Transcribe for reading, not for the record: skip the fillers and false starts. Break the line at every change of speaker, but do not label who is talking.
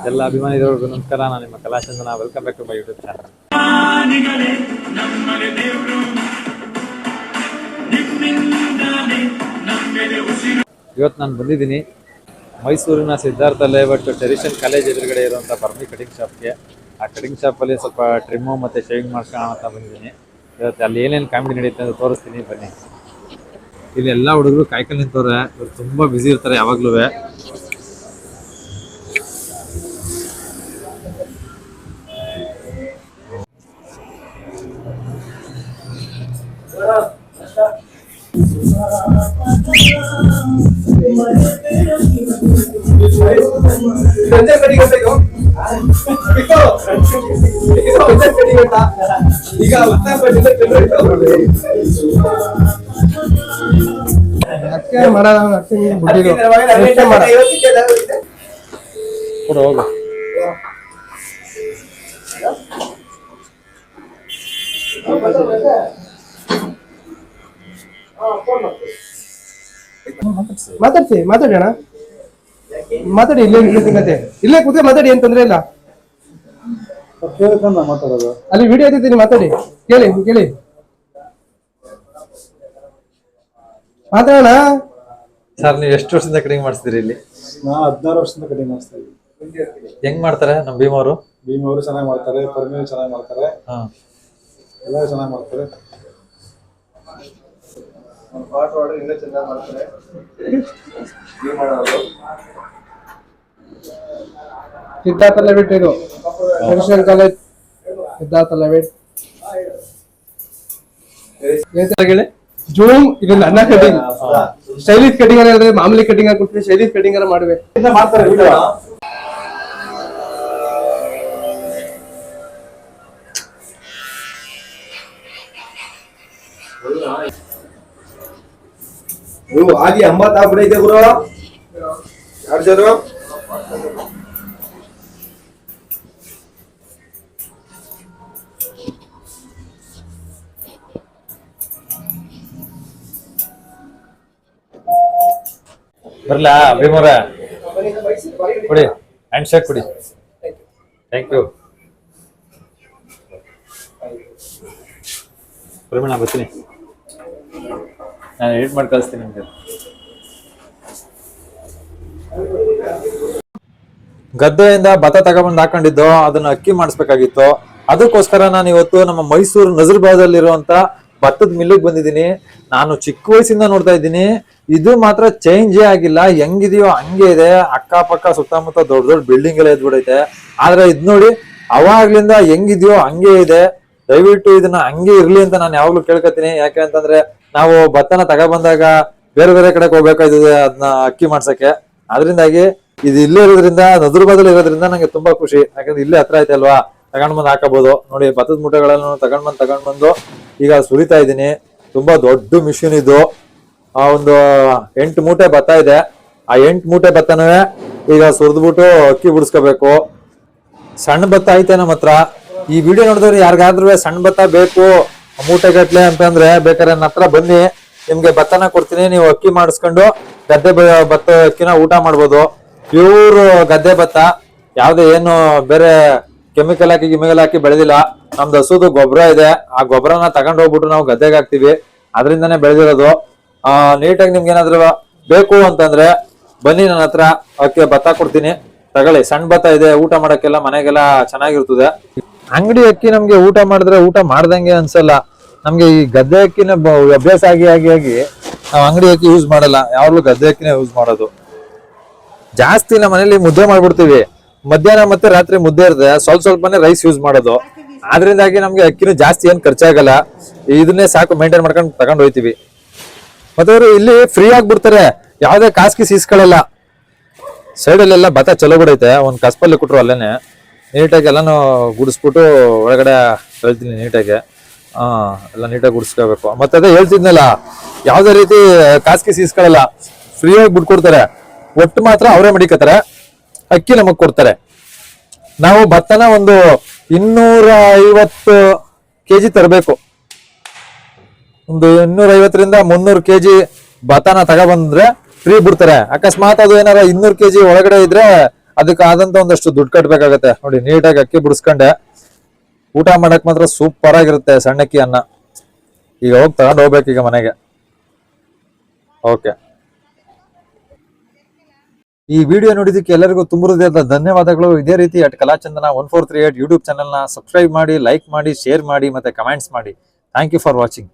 ಎಲ್ಲ ಅಭಿಮಾನಿಗಳಿಗೂ ನಮಸ್ಕಾರ. ನಾನು ನಿಮ್ಮ Kalachandana. Welcome back to my YouTube channel. ಇವತ್ತು ನಾನು ಬಂದಿದ್ದೀನಿ ಮೈಸೂರಿನ ಸಿದ್ಧಾರ್ಥ ಲೇಔಟ್ ಟ್ರೆಡಿಷನ್ ಕಾಲೇಜ್ ಎದುರುಗಡೆ ಇರುವಂಥ ಬರ್ಮಿ ಕಟಿಂಗ್ ಶಾಪ್ಗೆ. ಆ ಕಟಿಂಗ್ ಶಾಪಲ್ಲಿ ಸ್ವಲ್ಪ ಟ್ರಿಮ್ಮು ಮತ್ತು ಶೇವಿಂಗ್ ಮಾಡ್ಕೊಳ್ಳೋಣ ಅಂತ ಬಂದಿದ್ದೀನಿ. ಇವತ್ತು ಅಲ್ಲಿ ಏನೇನು ಕಾಮಿಡಿ ನಡೆಯುತ್ತೆ ಅಂತ ತೋರಿಸ್ತೀನಿ, ಬನ್ನಿ. ಇಲ್ಲಿ ಎಲ್ಲ ಹುಡುಗರು ಕಾಯ್ಕೊಂಡು ನಿಂತವ್ರೆ. ಇವ್ರು ತುಂಬ ಬ್ಯುಸಿ ಇರ್ತಾರೆ ಯಾವಾಗಲೂ. ಹೋಗು.
ಮಾತಾಡೋಣ, ಮಾತಾಡಿ. ಇಲ್ಲೇ ಕೂತ್ಕೊಂಡು ಮಾತಾಡಿ, ಏನ್ ತೊಂದ್ರೆ ಇಲ್ಲ.
ಮಾತಾಡೋದು
ಅಲ್ಲಿ ವಿಡಿಯೋ ಐತಿದ್ದೀನಿ, ಮಾತಾಡಿ. ಕೇಳಿ ಮಾತಾಡೋಣ.
ಸರ್, ನೀವು ಎಷ್ಟು ವರ್ಷದಿಂದ ಕಟಿಂಗ್ ಮಾಡಿಸ್ತೀರಿ ಇಲ್ಲಿ?
ನಾ 16 ವರ್ಷದಿಂದ ಕಟಿಂಗ್ ಮಾಡಿಸ್ತಾ ಇದ್ದೀನಿ.
ಹೆಂಗ್ ಮಾಡ್ತಾರೆ ನಮ್ಮ ಭೀಮವರು?
ಭೀಮವರು ಚೆನ್ನಾಗಿ ಮಾಡ್ತಾರೆ, ಪರ್ಮೇಲ್ ಚೆನ್ನಾಗಿ ಮಾಡ್ತಾರೆ, ಎಲ್ಲರೂ ಚೆನ್ನಾಗಿ ಮಾಡ್ತಾರೆ.
ಸಿದ್ಧಾರ್ಥ ಲೇಔಟ್ ಇದು traditional college, Siddhartha layout. Zoom ಇದು ನನ್ನ ಕಟಿಂಗ್, ಸ್ಟೈಲಿಶ್ ಕಟಿಂಗ್ ಹೇಳಿದ್ರೆ ಮಾಮೂಲಿ ಕಟಿಂಗ್ ಕೊಡ್ತೀನಿ, ಸ್ಟೈಲಿಶ್ ಕಟಿಂಗ್ ಎಲ್ಲ ಮಾಡ್ಬೇಕು
ಮಾಡ್ತಾರೆ. ಆಗಿ 80 ಆಗ್ಬಿಡೈತೆ ಗುರು. 2 ಜನ
ಬರ್ಲಾ ಭೀಮವ್ರ? ಕೊಡಿ, ಹ್ಯಾಂಡ್ ಶೇಕ್ ಕೊಡಿ. Thank you. ಪ್ರವೀಣ, ಬರ್ತೀನಿ. ನಾನು ಎಡಿಟ್ ಮಾಡಿ ಕಳಿಸ್ತೀನಿ ನಿಮಗೆ. ಗದ್ದೆಯಿಂದ ಭತ್ತ ತಗೊಂಡ್ಬಂದು ಹಾಕೊಂಡಿದ್ದು, ಅದನ್ನ ಅಕ್ಕಿ ಮಾಡಿಸ್ಬೇಕಾಗಿತ್ತು. ಅದಕ್ಕೋಸ್ಕರ ನಾನು ಇವತ್ತು ನಮ್ಮ ಮೈಸೂರು ನಜರ್ಬಾದಲ್ಲಿರುವಂತ ಭತ್ತದ ಮಿಲ್ಲಿಗೆ ಬಂದಿದ್ದೀನಿ. ನಾನು ಚಿಕ್ಕ ವಯಸ್ಸಿಂದ ನೋಡ್ತಾ ಇದ್ದೀನಿ, ಇದು ಮಾತ್ರ ಚೇಂಜೇ ಆಗಿಲ್ಲ, ಹೆಂಗಿದೆಯೋ ಹಂಗೆ ಇದೆ. ಅಕ್ಕಪಕ್ಕ ಸುತ್ತಮುತ್ತ ದೊಡ್ಡ ದೊಡ್ಡ ಬಿಲ್ಡಿಂಗ್ ಎಲ್ಲ ಎದ್ಬಿಡೈತೆ. ಆದ್ರೆ ಇದ್ ನೋಡಿ, ಅವಾಗ್ಲಿಂದ ಹೆಂಗಿದೆಯೋ ಹಂಗೆ ಇದೆ. ದಯವಿಟ್ಟು ಇದನ್ನ ಹಂಗೆ ಇರ್ಲಿ ಅಂತ ನಾನು ಯಾವಾಗ್ಲೂ ಕೇಳ್ಕೊತೀನಿ. ಯಾಕೆ ಅಂತಂದ್ರೆ ನಾವು ಭತ್ತನ ತಗೊಬಂದಾಗ ಬೇರೆ ಬೇರೆ ಕಡೆಗೆ ಹೋಗ್ಬೇಕಾಯ್ತದೆ ಅದನ್ನ ಅಕ್ಕಿ ಮಾಡ್ಸಕ್ಕೆ. ಅದರಿಂದಾಗಿ ಇದು ಇಲ್ಲೇ ಇರೋದ್ರಿಂದ, ನಜರ್ಬಾದಲ್ಲಿ ಇರೋದ್ರಿಂದ ನಂಗೆ ತುಂಬಾ ಖುಷಿ. ಯಾಕಂದ್ರೆ ಇಲ್ಲೇ ಹತ್ರ ಐತೆ ಅಲ್ವಾ, ತಗೊಂಡ್ಬಂದು ಹಾಕಬಹುದು. ನೋಡಿ, ಭತ್ತದ ಮೂಟೆಗಳನ್ನು ತಗೊಂಡ್ಬಂದು ಈಗ ಸುರಿತಾ ಇದ್ದೀನಿ. ತುಂಬಾ ದೊಡ್ಡ ಮಿಷಿನ್ ಇದು. ಒಂದು 8 ಮೂಟೆ ಭತ್ತ ಇದೆ. ಆ 8 ಮೂಟೆ ಭತ್ತನೂ ಈಗ ಸುರಿದ್ಬಿಟ್ಟು ಅಕ್ಕಿ ಬಿಡಿಸ್ಕೋಬೇಕು. ಸಣ್ಣ ಭತ್ತ ಐತೆ ನಮ್ಮ ಹತ್ರ. ಈ ವಿಡಿಯೋ ನೋಡಿದ್ರೆ ಯಾರಿಗಾದ್ರೂ ಸಣ್ಣ ಭತ್ತ ಬೇಕು ಮೂಟೆಗಟ್ಲೆ ಅಂತಂದ್ರೆ ಬೇಕಾದ್ರೆ ನನ್ನ ಹತ್ರ ಬನ್ನಿ, ನಿಮ್ಗೆ ಭತ್ತನ ಕೊಡ್ತೀನಿ. ನೀವು ಅಕ್ಕಿ ಮಾಡಿಸ್ಕೊಂಡು ಗದ್ದೆ ಭತ್ತ ಅಕ್ಕಿನ ಊಟ ಮಾಡ್ಬೋದು. ಪ್ಯೂರ್ ಗದ್ದೆ ಭತ್ತ, ಯಾವ್ದೇ ಏನು ಬೇರೆ ಕೆಮಿಕಲ್ ಹಾಕಿ ಬೆಳೆದಿಲ್ಲ. ನಮ್ದು ಹಸುದು ಗೊಬ್ಬರ ಇದೆ. ಆ ಗೊಬ್ಬರನ ತಗೊಂಡ್ ಹೋಗ್ಬಿಟ್ಟು ನಾವು ಗದ್ದೆಗೆ ಹಾಕ್ತಿವಿ. ಅದರಿಂದಾನೇ ಬೆಳೆದಿರೋದು. ನೀಟಾಗಿ ನಿಮ್ಗೆ ಏನಾದ್ರು ಬೇಕು ಅಂತಂದ್ರೆ ಬನ್ನಿ, ನನ್ನ ಹತ್ರ ಅಕ್ಕಿ ಭತ್ತ ಕೊಡ್ತೀನಿ, ತಗೊಳ್ಳಿ. ಸಣ್ಣ ಭತ್ತ ಇದೆ, ಊಟ ಮಾಡಕ್ಕೆಲ್ಲ ಮನೆಗೆಲ್ಲ ಚೆನ್ನಾಗಿರ್ತದೆ. ಅಂಗಡಿ ಅಕ್ಕಿ ನಮ್ಗೆ ಊಟ ಮಾಡಿದ್ರೆ ಊಟ ಮಾಡ್ದಂಗೆ ಅನ್ಸಲ್ಲ. ನಮ್ಗೆ ಈ ಗದ್ದೆ ಅಕ್ಕಿನ ಅಭ್ಯಾಸ ಆಗಿ ನಾವು ಅಂಗಡಿ ಅಕ್ಕಿ ಯೂಸ್ ಮಾಡಲ್ಲ, ಯಾವಾಗ್ಲೂ ಗದ್ದೆ ಅಕ್ಕಿನೇ ಯೂಸ್ ಮಾಡೋದು. ಜಾಸ್ತಿ ನಮ್ಮ ಮನೇಲಿ ಮುದ್ದೆ ಮಾಡ್ಬಿಡ್ತೀವಿ. ಮಧ್ಯಾಹ್ನ ಮತ್ತೆ ರಾತ್ರಿ ಮುದ್ದೆ ಇರ್ತದೆ, ಸ್ವಲ್ಪನೇ ರೈಸ್ ಯೂಸ್ ಮಾಡೋದು. ಆದ್ರಿಂದಾಗಿ ನಮ್ಗೆ ಅಕ್ಕಿನೂ ಜಾಸ್ತಿ ಏನ್ ಖರ್ಚಾಗಲ್ಲ. ಇದನ್ನೇ ಸಾಕು ಮೇಂಟೈನ್ ಮಾಡ್ಕೊಂಡು ತಗೊಂಡ್ ಹೋಯ್ತಿವಿ. ಮತ್ತೆ ಅವರು ಇಲ್ಲಿ ಫ್ರೀ ಆಗಿ ಬಿಡ್ತಾರೆ, ಯಾವ್ದೇ ಕಾಸ್ಕಿ ಇಸ್ಕೊಳ್ಳಲ್ಲ. ಸೈಡಲ್ಲೆಲ್ಲ ಭತ್ತ ಚಲೋ ಬಿಡೈತೆ. ಒಂದ್ ಕಸ್ಪಲ್ಲಿ ಕೊಟ್ರು, ಅಲ್ಲೇನೆ ನೀಟಾಗಿ ಎಲ್ಲಾನು ಗುಡಿಸ್ಬಿಟ್ಟು ಒಳಗಡೆ ಹೇಳ್ತೀನಿ ನೀಟಾಗಿ. ಎಲ್ಲ ನೀಟಾಗಿ ಗುಡಿಸ್ಕೋಬೇಕು. ಮತ್ತೆ ಅದೇ ಹೇಳ್ತಿದ್ನಲ್ಲ, ಯಾವ್ದೇ ರೀತಿ ಕಾಸ್ಕಿ ಇಸ್ಕೊಳ್ಳಲ್ಲ, ಫ್ರೀ ಆಗಿ ಬಿಟ್ಕೊಡ್ತಾರೆ. ಒಟ್ಟು ಮಾತ್ರ ಅವರೇ ಮಡಿಕತ್ತಾರೆ, ಅಕ್ಕಿ ನಮಗ್ ಕೊಡ್ತಾರೆ. ನಾವು ಭತ್ತನ ಒಂದು 250 ಕೆಜಿ ತರಬೇಕು. ಒಂದು 250ರಿಂದ 300 ಕೆಜಿ ಭತ್ತನ ತಗೊಬಂದ್ರೆ ಫ್ರೀ ಬಿಡ್ತಾರೆ. ಅಕಸ್ಮಾತ್ ಅದು ಏನಾರ 200 ಕೆಜಿ ಒಳಗಡೆ ಇದ್ರೆ ಅದಕ್ಕೆ ಆದಂತ ಒಂದಷ್ಟು ದುಡ್ಡು ಕಟ್ಬೇಕಾಗತ್ತೆ. ನೋಡಿ ನೀಟಾಗಿ ಅಕ್ಕಿ ಬಿಡಿಸ್ಕೊಂಡೆ, ಊಟ ಮಾಡಕ್ ಮಾತ್ರ ಸೂಪರ್ ಆಗಿರುತ್ತೆ ಸಣ್ಣಕ್ಕಿ ಅನ್ನ. ಈಗ ಹೋಗಿ ತಗೊಂಡು ಹೋಗ್ಬೇಕು ಈಗ ಮನೆಗೆ. ಓಕೆ, ಈ ವಿಡಿಯೋ ನೋಡಿದಕ್ಕೆ ಎಲ್ಲರಿಗೂ ತುಂಬ ಹೃದಯದ ಧನ್ಯವಾದಗಳು. ಇದೇ ರೀತಿ @ಕಲಾಚಂದನ 1438 ಯೂಟ್ಯೂಬ್ ಚಾನೆಲ್ನ ಸಬ್ಸ್ಕ್ರೈಬ್ ಮಾಡಿ, ಲೈಕ್ ಮಾಡಿ, ಶೇರ್ ಮಾಡಿ ಮತ್ತೆ ಕಮೆಂಟ್ಸ್ ಮಾಡಿ. Thank you for watching.